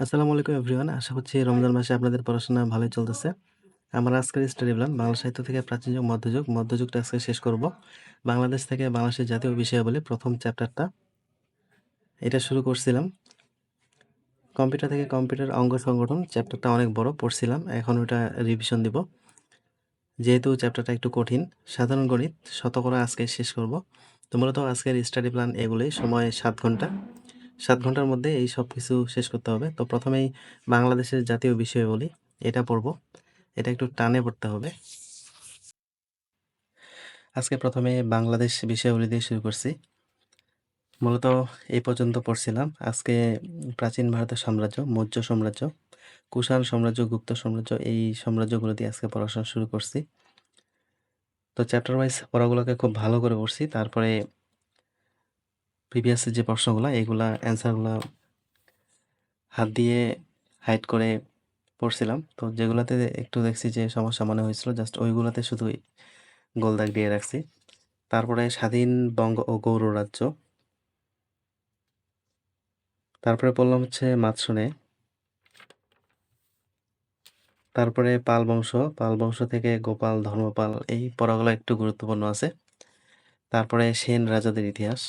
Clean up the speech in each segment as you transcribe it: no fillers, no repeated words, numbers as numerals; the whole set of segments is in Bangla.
আসসালামু আলাইকুম এভরিওয়ান। আশা করছি রমজান মাসে আপনাদের পড়াশোনা ভালোই চলতেছে। আমার আজকের স্টাডি প্ল্যান বাংলা সাহিত্য থেকে প্রাচীন যুগ, মধ্যযুগ, মধ্যযুগটা আজকে শেষ করব। বাংলাদেশ থেকে বাংলাদেশের জাতীয় বিষয়াবলী প্রথম চ্যাপ্টারটা এটা শুরু করছিলাম। কম্পিউটার থেকে কম্পিউটার অঙ্গ সংগঠন চ্যাপ্টারটা অনেক বড় পড়ছিলাম। এখন ওটা রিভিশন দিব। যেহেতু চ্যাপ্টারটা একটু কঠিন, সাধারণ গণিত শতকরা আজকে শেষ করব। তো মূলত আজকের স্টাডি প্ল্যান এগুলোই, সময় 7 ঘন্টা। 7 ঘন্টার মধ্যে এই সব কিছু শেষ করতে হবে। তো প্রথমেই বাংলাদেশের জাতীয় বিষয়াবলী এটা পড়ব। এটা একটু টানে পড়তে হবে। আজকে প্রথমে বাংলাদেশ বিষয়াবলী দিয়ে শুরু করছি। মূলত এই পর্যন্ত পড়ছিলাম। আজকে প্রাচীন ভারতের সাম্রাজ্য, মৌর্য সাম্রাজ্য, কুষাণ সাম্রাজ্য, গুপ্ত সাম্রাজ্য, এই সাম্রাজ্যগুলো দিয়ে আজকে পড়াশোনা শুরু করছি। তো চ্যাপ্টার ওয়াইজ পড়াগুলোকে খুব ভালো করে পড়ছি। তারপরে প্রিভিয়াস যে প্রশ্নগুলো, এগুলা অ্যান্সারগুলো হাত দিয়ে হাইড করে পড়ছিলাম। তো যেগুলাতে একটু দেখছি যে সমস্যা মনে হয়েছিল, জাস্ট ওইগুলাতে শুধু গোল দাগ দিয়ে রাখছি। তারপরে স্বাধীন বঙ্গ ও গৌর রাজ্য, তারপরে পড়লাম হচ্ছে মাছনে, তারপরে পাল বংশ থেকে গোপাল, ধর্মপাল, এই পড়াগুলো একটু গুরুত্বপূর্ণ আছে। তারপরে সেন রাজাদের ইতিহাস।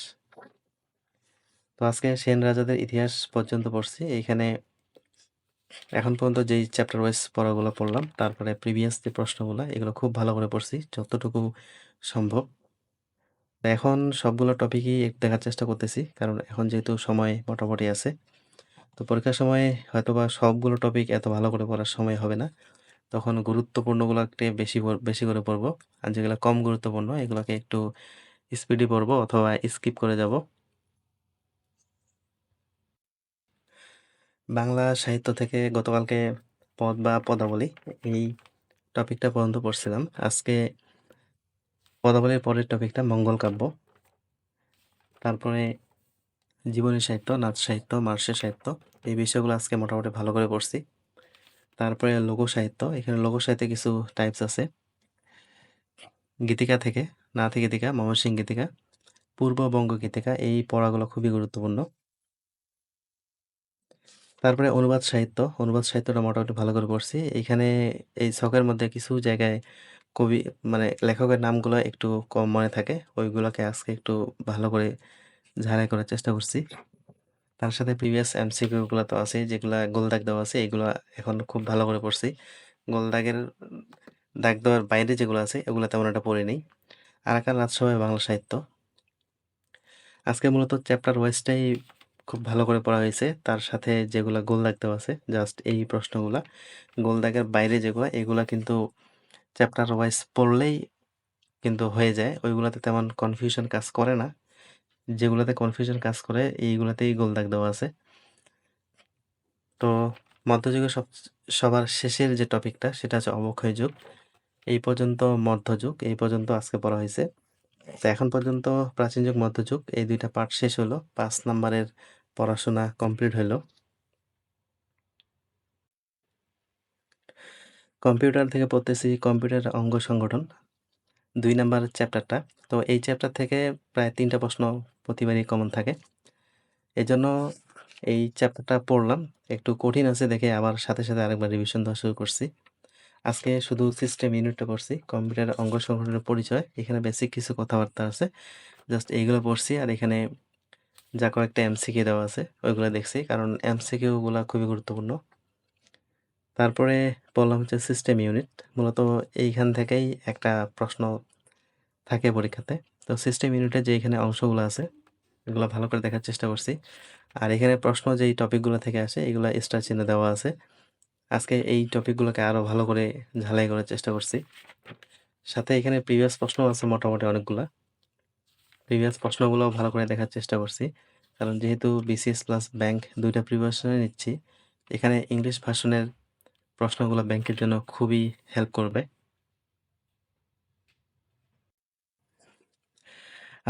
তো আজকে সেন রাজাদের ইতিহাস পর্যন্ত পড়ছি। এইখানে এখন পর্যন্ত যেই চ্যাপ্টার ওয়াইজ পড়াগুলো পড়লাম, তারপরে প্রিভিয়াস যে প্রশ্নগুলো, এগুলো খুব ভালো করে পড়ছি যতটুকু সম্ভব। তো এখন সবগুলো টপিকই একটু দেখার চেষ্টা করতেছি, কারণ এখন যেহেতু সময় মোটামুটি আছে। তো পরীক্ষার সময় হয়তোবা সবগুলো টপিক এত ভালো করে পড়ার সময় হবে না। তখন গুরুত্বপূর্ণগুলোকে বেশি করে পড়বো। আর যেগুলো কম গুরুত্বপূর্ণ এগুলোকে একটু স্পিডি পড়বো অথবা স্কিপ করে যাব। বাংলা সাহিত্য থেকে গতকালকে পদ বা পদাবলী, এই টপিকটা পর্যন্ত পড়ছিলাম। আজকে পদাবলীর পরের টপিকটা মঙ্গল কাব্য, তারপরে জীবনী সাহিত্য, নাচ সাহিত্য, মার্শের সাহিত্য, এই বিষয়গুলো আজকে মোটামুটি ভালো করে পড়ছি। তারপরে লোকসাহিত্য, এখানে লোকসাহিত্যে কিছু টাইপস আছে। গীতিকা থেকে, নাথী গীতিকা, ময়মনসিংহ গীতিকা, পূর্ববঙ্গ গীতিকা, এই পড়াগুলো খুবই গুরুত্বপূর্ণ। তারপরে অনুবাদ সাহিত্যটা মোটামুটি ভালো করে পড়ছি। এইখানে এই ছকের মধ্যে কিছু জায়গায় কবি মানে লেখকের নামগুলো একটু কম মনে থাকে, ওইগুলোকে আজকে একটু ভালো করে ঝালাই করার চেষ্টা করছি। তার সাথে প্রিভিয়াস এমসিকিউ গুলো তো আছে, যেগুলা গোল দাগ দেওয়া আছে, এগুলো এখন খুব ভালো করে পড়ছি। গোল দাগের দাগ দেওয়ার বাইরে যেগুলো আছে এগুলো তেমন একটা পড়ে নেই। আরাকান রাজসভায় বাংলা সাহিত্য, আজকে মূলত চ্যাপ্টার ওয়াইজটাই খুব ভালো করে পড়া হয়েছে। তার সাথে যেগুলা গোল দাগ দেওয়া আছে, জাস্ট এই প্রশ্নগুলা, গোল দাগের বাইরে যেগুলা, এগুলা কিন্তু চ্যাপ্টার ওয়াইজ পড়লেই কিন্তু হয়ে যায়। ওইগুলাতে তেমন কনফিউশন কাজ করে না। যেগুলাতে কনফিউশন কাজ করে এইগুলাতেই গোল দাগ দেওয়া আছে। তো মধ্যযুগের সবার শেষের যে টপিকটা সেটা হচ্ছে অবক্ষয় যুগ। এই পর্যন্ত মধ্যযুগ, এই পর্যন্ত আজকে পড়া হয়েছে। তো এখন পর্যন্ত প্রাচীন যুগ, মধ্যযুগ, এই দুইটা পার্ট শেষ হলো। 5 নাম্বারের পড়াশোনা কমপ্লিট হইলো। কম্পিউটার থেকে পড়তেছি কম্পিউটার অঙ্গ সংগঠন, 2 নাম্বার চ্যাপ্টারটা। তো এই চ্যাপ্টার থেকে প্রায় 3টা প্রশ্ন প্রতিবারই কমন থাকে। এজন্য এই চ্যাপ্টারটা পড়লাম। একটু কঠিন আছে দেখে আবার সাথে আরেকবার রিভিশন দেওয়া শুরু করছি। আজকে শুধু সিস্টেম ইউনিটটা পড়ছি, কম্পিউটার অঙ্গ সংগঠনের পরিচয়। এখানে বেসিক কিছু কথাবার্তা আছে, জাস্ট এইগুলো পড়ছি। আর এখানে যা কয়েকটা এমসিকিউ দেওয়া আছে ওইগুলো দেখছি, কারণ এমসিকিউ গুলা খুবই গুরুত্বপূর্ণ। তারপরে বললাম হচ্ছে সিস্টেম ইউনিট, মূলত এইখান থেকেই একটা প্রশ্ন থাকে পরীক্ষাতে। তো সিস্টেম ইউনিটে যে এখানে অংশগুলো আছে এগুলো ভালো করে দেখার চেষ্টা করছি। আর এখানে প্রশ্ন যেই টপিকগুলো থেকে আসে এগুলো স্টার চিহ্ন দেওয়া আছে। আজকে এই টপিকগুলোকে আরো ভালো করে ঝালাই করার চেষ্টা করছি। সাথে এখানে প্রিভিয়াস প্রশ্ন আছে মোটামুটি অনেকগুলা। প্রিভিয়াস প্রশ্নগুলো ভালো করে দেখার চেষ্টা করছি, কারণ যেহেতু বিসিএস প্লাস ব্যাংক দুইটা প্রিপারেশনে নিচ্ছি, এখানে ইংলিশ ভার্সনের প্রশ্নগুলো ব্যাংকের জন্য খুবই হেল্প করবে।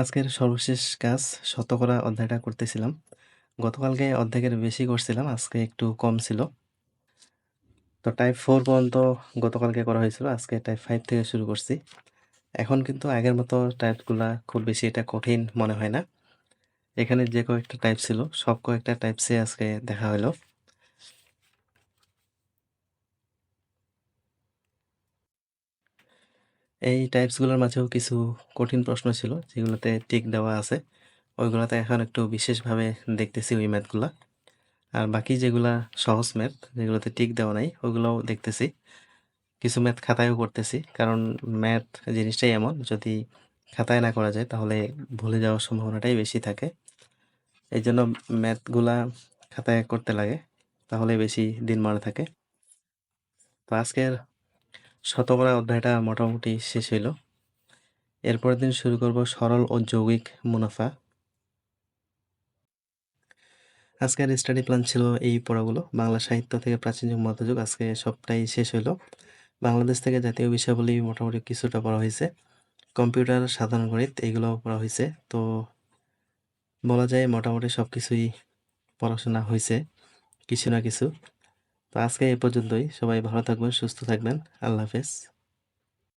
আজকের সর্বশেষ কাজ শতকরা অধ্যায়টা করতেছিলাম। গতকালকে অর্ধেকের বেশি করছিলাম, আজকে একটু কম ছিল। তো টাইপ 4 পর্যন্ত গতকালকে করা হয়েছিল, আজকে টাইপ 5 থেকে শুরু করছি। এখন কিন্তু আগের মতো টাইপগুলা খুব বেশি এটা কঠিন মনে হয় না। এখানে যে কয়েকটা টাইপ ছিল সব কয়েকটা টাইপসে আজকে দেখা হলো। এই টাইপসগুলোর মাঝেও কিছু কঠিন প্রশ্ন ছিল যেগুলোতে টিক দেওয়া আছে। ওইগুলাতে এখন একটু বিশেষভাবে দেখতেছি ওই ম্যাথগুলা। আর বাকি যেগুলা সহজ ম্যাথ, যেগুলোতে টিক দেওয়া নাই, ওগুলোও দেখতেছি। কিছু ম্যাথ খাতায়ও করতেছি। কারণ ম্যাথ জিনিসটাই এমন, যদি খাতায় না করা যায় তাহলে ভুলে যাওয়ার সম্ভাবনাটাই বেশি থাকে। এইজন্য ম্যাথগুলা খাতায় করতে লাগে, তাহলে বেশি দিন মনে থাকে। তো আজকের শতকরা অধ্যায়টা মোটামুটি শেষ হইল। এরপরের দিন শুরু করব সরল ও যৌগিক মুনাফা। আজকের স্টাডি প্ল্যান ছিল এই পড়াগুলো, বাংলা সাহিত্য থেকে প্রাচীন যুগ মধ্যযুগ, আজকে সবটাই শেষ হইল। বাংলাদেশ থেকে জাতীয় বিষয়াবলী মোটামুটি কিছুটা পড়া হয়েছে। কম্পিউটার, সাধারণ গণিত এইগুলোও পড়া হয়েছে। তো বলা যায় মোটামুটি সব কিছুই পড়াশোনা হয়েছে, কিছু না কিছু। তো আজকে এই পর্যন্তই। সবাই ভালো থাকবেন, সুস্থ থাকবেন। আল্লাহ হাফেজ।